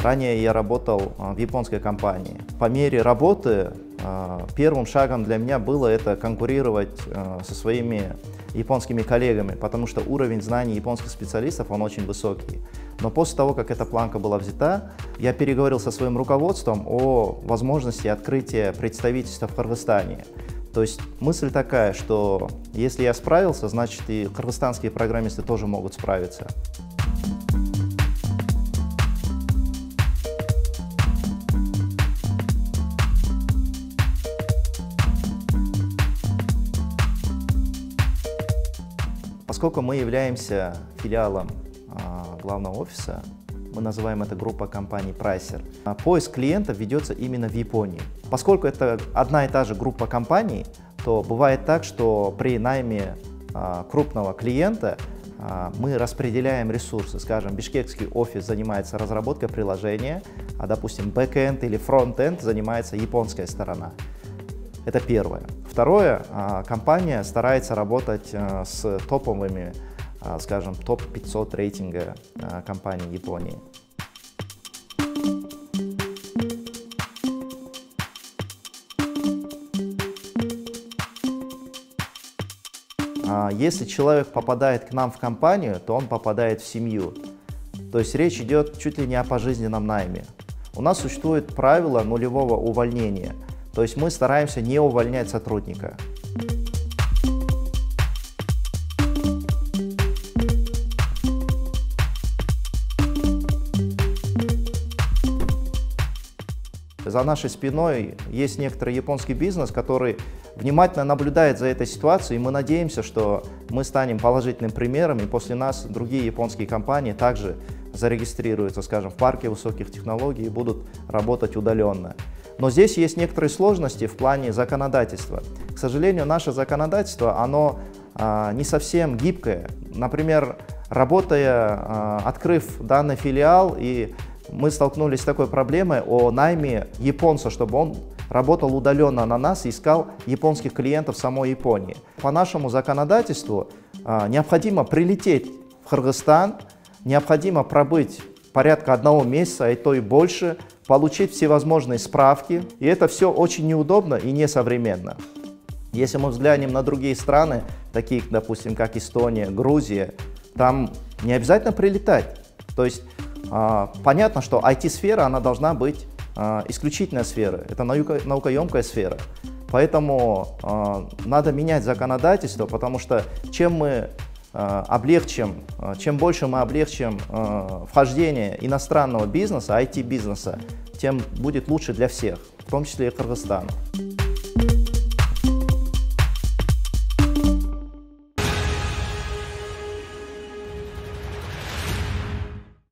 Ранее я работал в японской компании. По мере работы первым шагом для меня было это конкурировать со своими японскими коллегами, потому что уровень знаний японских специалистов, он очень высокий. Но после того, как эта планка была взята, я переговорил со своим руководством о возможности открытия представительства в Кыргызстане. То есть мысль такая, что если я справился, значит и кыргызстанские программисты тоже могут справиться. Поскольку мы являемся филиалом главного офиса, мы называем это группа компаний Pricer, поиск клиентов ведется именно в Японии. Поскольку это одна и та же группа компаний, то бывает так, что при найме крупного клиента мы распределяем ресурсы. Скажем, бишкекский офис занимается разработкой приложения, а, допустим, бэкэнд или фронтенд занимается японская сторона. Это первое. Второе, компания старается работать с топовыми, скажем, топ-500 рейтинга компаний Японии. Если человек попадает к нам в компанию, то он попадает в семью. То есть речь идет чуть ли не о пожизненном найме. У нас существует правило нулевого увольнения. То есть мы стараемся не увольнять сотрудника. За нашей спиной есть некоторый японский бизнес, который внимательно наблюдает за этой ситуацией, и мы надеемся, что мы станем положительным примером, и после нас другие японские компании также зарегистрируются, скажем, в парке высоких технологий и будут работать удаленно. Но здесь есть некоторые сложности в плане законодательства. К сожалению, наше законодательство, оно не совсем гибкое. Например, работая, открыв данный филиал, и мы столкнулись с такой проблемой о найме японца, чтобы он работал удаленно на нас и искал японских клиентов в самой Японии. По нашему законодательству необходимо прилететь в Кыргызстан, необходимо пробыть порядка 1 месяца, и то и больше, получить всевозможные справки, и это все очень неудобно и несовременно. Если мы взглянем на другие страны, такие, допустим, как Эстония, Грузия, там не обязательно прилетать. То есть понятно, что IT-сфера, она должна быть исключительная сфера, это наукоемкая сфера. Поэтому надо менять законодательство, потому что чем мы облегчим, чем больше мы облегчим вхождение иностранного бизнеса, IT-бизнеса, тем будет лучше для всех, в том числе и Кыргызстана.